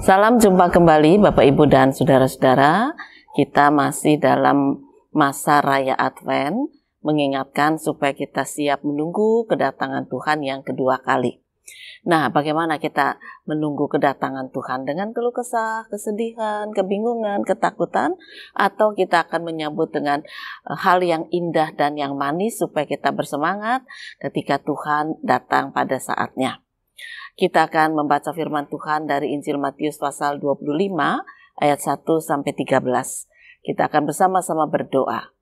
Salam jumpa kembali Bapak Ibu dan Saudara-saudara. Kita masih dalam masa Raya Advent, mengingatkan supaya kita siap menunggu kedatangan Tuhan yang kedua kali. Nah, bagaimana kita menunggu kedatangan Tuhan? Dengan keluh kesah, kesedihan, kebingungan, ketakutan? Atau kita akan menyambut dengan hal yang indah dan yang manis supaya kita bersemangat ketika Tuhan datang pada saatnya? Kita akan membaca firman Tuhan dari Injil Matius pasal 25 ayat 1-13. Kita akan bersama-sama berdoa.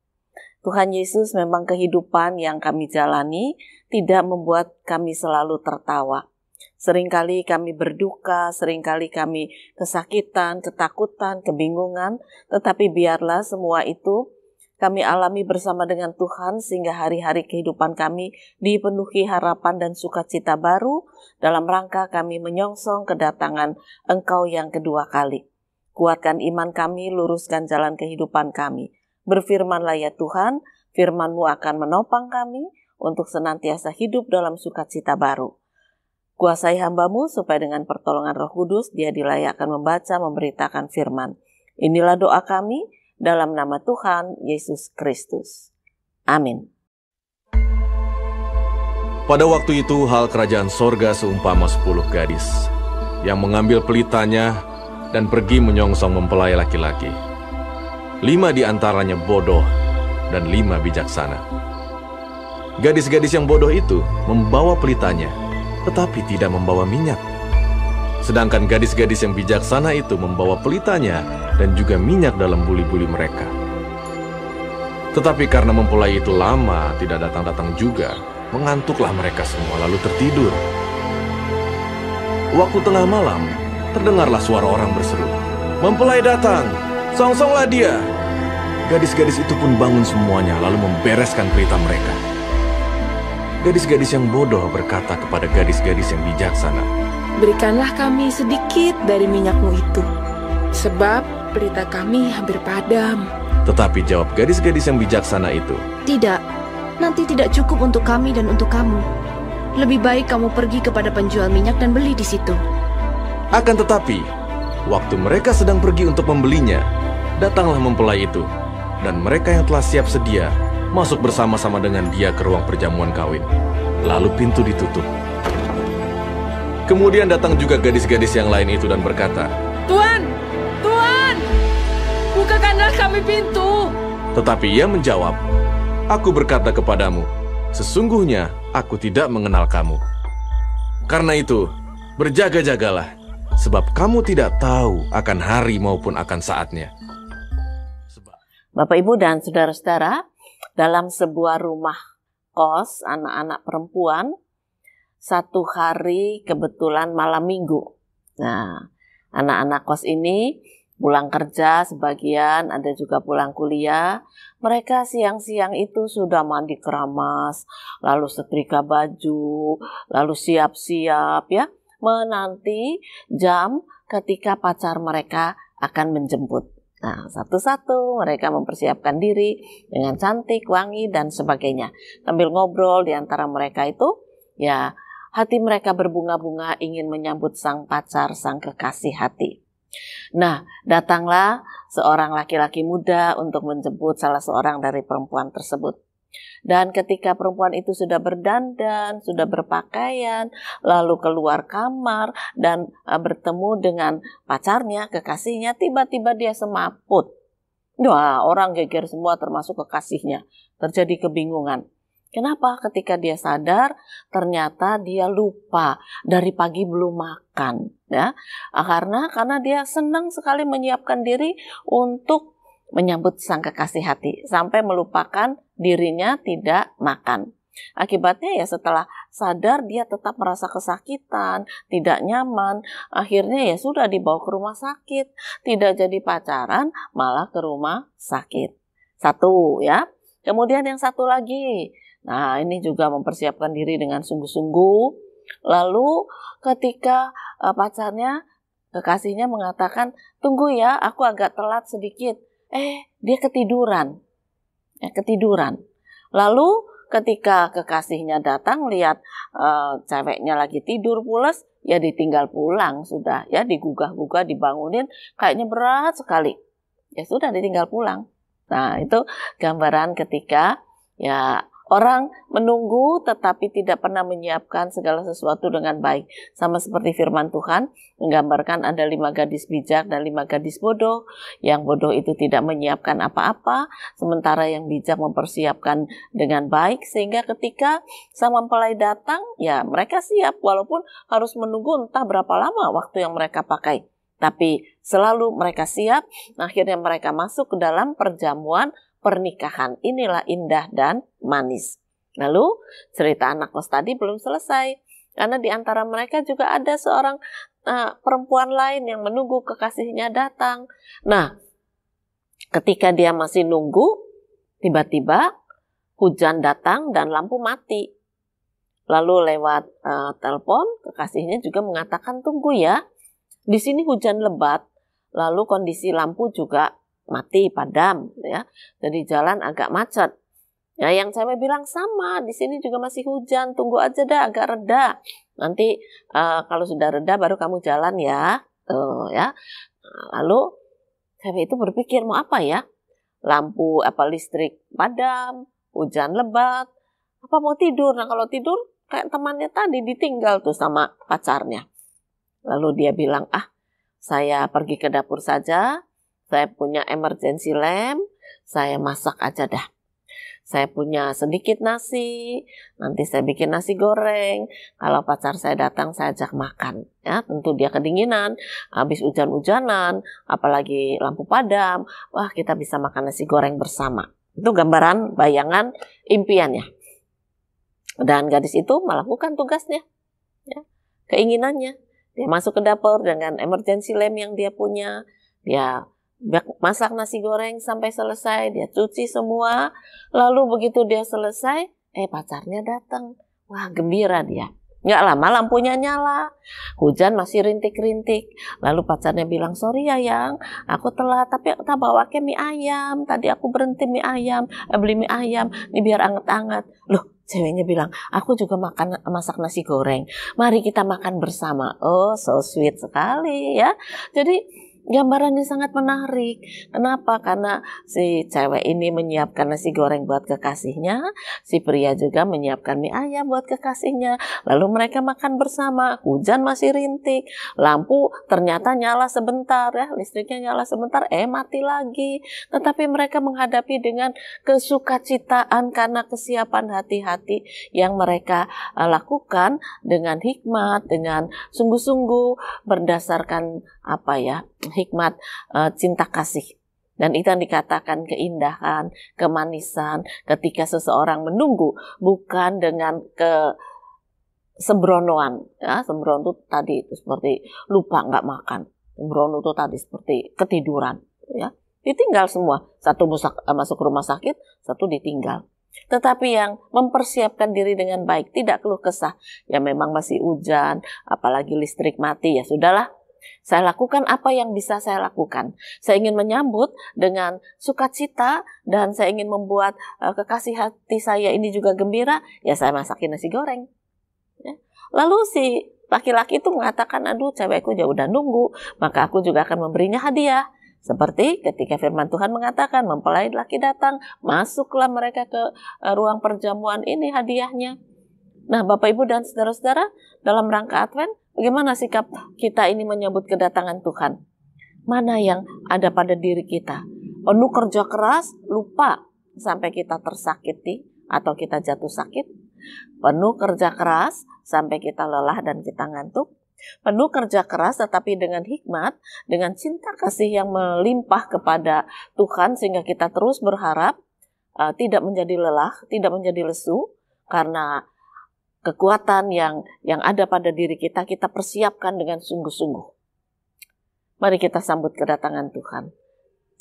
Tuhan Yesus, memang kehidupan yang kami jalani tidak membuat kami selalu tertawa. Seringkali kami berduka, seringkali kami kesakitan, ketakutan, kebingungan, tetapi biarlah semua itu kami alami bersama dengan Tuhan sehingga hari-hari kehidupan kami dipenuhi harapan dan sukacita baru dalam rangka kami menyongsong kedatangan Engkau yang kedua kali. Kuatkan iman kami, luruskan jalan kehidupan kami. Berfirmanlah ya Tuhan, firman-Mu akan menopang kami untuk senantiasa hidup dalam sukacita baru. Kuasai hamba-Mu supaya dengan pertolongan Roh Kudus dia dilayakkan membaca, memberitakan firman. Inilah doa kami dalam nama Tuhan Yesus Kristus. Amin. Pada waktu itu hal kerajaan sorga seumpama 10 gadis yang mengambil pelitanya dan pergi menyongsong mempelai laki-laki. 5 di antaranya bodoh dan 5 bijaksana. Gadis-gadis yang bodoh itu membawa pelitanya, tetapi tidak membawa minyak. Sedangkan gadis-gadis yang bijaksana itu membawa pelitanya dan juga minyak dalam buli-buli mereka. Tetapi karena mempelai itu lama tidak datang-datang juga, mengantuklah mereka semua lalu tertidur. Waktu tengah malam, terdengarlah suara orang berseru, "Mempelai datang, songsonglah dia!" Gadis-gadis itu pun bangun semuanya lalu membereskan pelita mereka. Gadis-gadis yang bodoh berkata kepada gadis-gadis yang bijaksana, "Berikanlah kami sedikit dari minyak-Mu itu, sebab pelita kami hampir padam." Tetapi jawab gadis-gadis yang bijaksana itu, "Tidak, nanti tidak cukup untuk kami dan untuk kamu. Lebih baik kamu pergi kepada penjual minyak dan beli di situ." Akan tetapi, waktu mereka sedang pergi untuk membelinya, datanglah mempelai itu, dan mereka yang telah siap sedia masuk bersama-sama dengan dia ke ruang perjamuan kawin. Lalu pintu ditutup. Kemudian datang juga gadis-gadis yang lain itu dan berkata, "Tuan, Tuan, bukakanlah kami pintu." Tetapi ia menjawab, "Aku berkata kepadamu, sesungguhnya aku tidak mengenal kamu. Karena itu, berjaga-jagalah, sebab kamu tidak tahu akan hari maupun akan saatnya." Bapak, Ibu, dan Saudara-saudara, dalam sebuah rumah kos anak-anak perempuan, satu hari kebetulan malam minggu. Nah, anak-anak kos ini pulang kerja sebagian, ada juga pulang kuliah. Mereka siang-siang itu sudah mandi keramas, lalu setrika baju, lalu siap-siap ya, menanti jam ketika pacar mereka akan menjemput. Nah, satu-satu mereka mempersiapkan diri dengan cantik, wangi, dan sebagainya. Sambil ngobrol di antara mereka itu, ya hati mereka berbunga-bunga ingin menyambut sang pacar, sang kekasih hati. Nah, datanglah seorang laki-laki muda untuk menjemput salah seorang dari perempuan tersebut. Dan ketika perempuan itu sudah berdandan, sudah berpakaian, lalu keluar kamar dan bertemu dengan pacarnya, kekasihnya, tiba-tiba dia semaput. Wah, orang geger semua termasuk kekasihnya. Terjadi kebingungan. Kenapa? Ketika dia sadar, ternyata dia lupa dari pagi belum makan, ya. Karena dia senang sekali menyiapkan diri untuk menyambut sang kekasih hati, sampai melupakan dirinya tidak makan. Akibatnya ya setelah sadar dia tetap merasa kesakitan, tidak nyaman, akhirnya ya sudah dibawa ke rumah sakit, tidak jadi pacaran, malah ke rumah sakit. Satu ya. Kemudian yang satu lagi, nah ini juga mempersiapkan diri dengan sungguh-sungguh, lalu ketika pacarnya, kekasihnya mengatakan, "Tunggu ya, aku agak telat sedikit." Dia ketiduran. Lalu ketika kekasihnya datang lihat ceweknya lagi tidur pules, ya ditinggal pulang sudah, ya digugah-gugah, dibangunin, kayaknya berat sekali. Ya sudah ditinggal pulang. Nah, itu gambaran ketika ya orang menunggu tetapi tidak pernah menyiapkan segala sesuatu dengan baik. Sama seperti firman Tuhan menggambarkan ada 5 gadis bijak dan 5 gadis bodoh. Yang bodoh itu tidak menyiapkan apa-apa, sementara yang bijak mempersiapkan dengan baik, sehingga ketika sang mempelai datang, ya mereka siap walaupun harus menunggu entah berapa lama waktu yang mereka pakai. Tapi selalu mereka siap, akhirnya mereka masuk ke dalam perjamuan pernikahan. Inilah indah dan manis. Lalu cerita anak kos tadi belum selesai, karena di antara mereka juga ada seorang perempuan lain yang menunggu kekasihnya datang. Nah, ketika dia masih nunggu, tiba-tiba hujan datang dan lampu mati. Lalu lewat telepon, kekasihnya juga mengatakan, tunggu ya, di sini hujan lebat, lalu kondisi lampu juga mati, padam, ya. Jadi jalan agak macet. Ya, yang cewek bilang sama, di sini juga masih hujan, tunggu aja dah agak reda. Nanti kalau sudah reda baru kamu jalan ya. Tuh, ya. Lalu cewek itu berpikir mau apa ya? Lampu listrik padam, hujan lebat, apa mau tidur? Nah, kalau tidur kayak temannya tadi ditinggal tuh sama pacarnya. Lalu dia bilang, saya pergi ke dapur saja, saya punya emergency lamp, saya masak aja dah. Saya punya sedikit nasi, nanti saya bikin nasi goreng, kalau pacar saya datang saya ajak makan. Ya, tentu dia kedinginan, habis hujan-hujanan, apalagi lampu padam, wah kita bisa makan nasi goreng bersama. Itu gambaran, bayangan, impiannya. Dan gadis itu melakukan tugasnya, ya, keinginannya. Dia masuk ke dapur dengan emergency lamp yang dia punya. Dia masak nasi goreng sampai selesai. Dia cuci semua. Lalu begitu dia selesai, pacarnya datang. Wah, gembira dia. Nggak lama lampunya nyala. Hujan masih rintik-rintik. Lalu pacarnya bilang, sorry ya yang, aku telat. Tapi aku bawa ke mie ayam. Tadi aku berhenti beli mie ayam. Ini biar anget-anget. Loh, ceweknya bilang, aku juga masak nasi goreng. Mari kita makan bersama. Oh, so sweet sekali ya. Jadi gambarannya sangat menarik. Kenapa? Karena si cewek ini menyiapkan nasi goreng buat kekasihnya, si pria juga menyiapkan mie ayam buat kekasihnya. Lalu mereka makan bersama. Hujan masih rintik, lampu ternyata nyala sebentar ya, listriknya nyala sebentar, mati lagi. Tetapi mereka menghadapi dengan kesukacitaan karena kesiapan hati-hati yang mereka lakukan dengan hikmat, dengan sungguh-sungguh berdasarkan hikmat cinta kasih. Dan itu yang dikatakan keindahan, kemanisan ketika seseorang menunggu, bukan dengan sembronoan. Ya, sembrono itu tadi itu seperti lupa nggak makan. Sembrono itu tadi seperti ketiduran. Ya, ditinggal semua. Satu masuk rumah sakit, satu ditinggal. Tetapi yang mempersiapkan diri dengan baik, tidak keluh kesah. Ya memang masih hujan, apalagi listrik mati, ya sudahlah. Saya lakukan apa yang bisa saya lakukan. Saya ingin menyambut dengan sukacita dan saya ingin membuat kekasih hati saya ini juga gembira. Ya saya masakin nasi goreng. Ya. Lalu si laki-laki itu mengatakan, aduh cewekku ya udah nunggu, maka aku juga akan memberinya hadiah. Seperti ketika firman Tuhan mengatakan, mempelai laki datang, masuklah mereka ke ruang perjamuan, ini hadiahnya. Nah, Bapak Ibu dan saudara-saudara, dalam rangka Advent, bagaimana sikap kita ini menyambut kedatangan Tuhan? Mana yang ada pada diri kita? Penuh kerja keras, lupa sampai kita tersakiti atau kita jatuh sakit. Penuh kerja keras sampai kita lelah dan kita ngantuk. Penuh kerja keras tetapi dengan hikmat, dengan cinta kasih yang melimpah kepada Tuhan sehingga kita terus berharap, tidak menjadi lelah, tidak menjadi lesu, karena kekuatan yang ada pada diri kita, kita persiapkan dengan sungguh-sungguh. Mari kita sambut kedatangan Tuhan.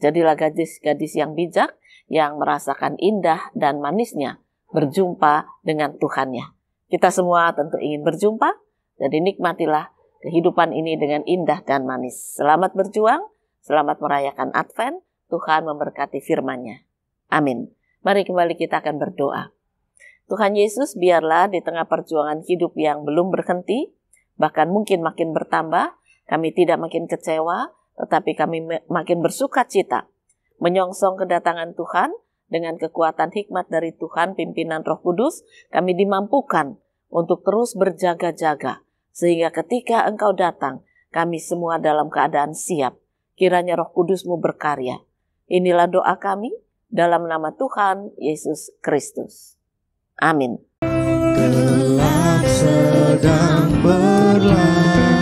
Jadilah gadis-gadis yang bijak, yang merasakan indah dan manisnya berjumpa dengan Tuhannya. Kita semua tentu ingin berjumpa, jadi nikmatilah kehidupan ini dengan indah dan manis. Selamat berjuang, selamat merayakan Advent, Tuhan memberkati firman-Nya. Amin. Mari kembali kita akan berdoa. Tuhan Yesus, biarlah di tengah perjuangan hidup yang belum berhenti, bahkan mungkin makin bertambah. Kami tidak makin kecewa, tetapi kami makin bersuka cita menyongsong kedatangan Tuhan. Dengan kekuatan hikmat dari Tuhan, pimpinan Roh Kudus, kami dimampukan untuk terus berjaga-jaga, sehingga ketika Engkau datang, kami semua dalam keadaan siap. Kiranya Roh Kudus-Mu berkarya. Inilah doa kami dalam nama Tuhan Yesus Kristus. Amin. Gelap sedang berlalu.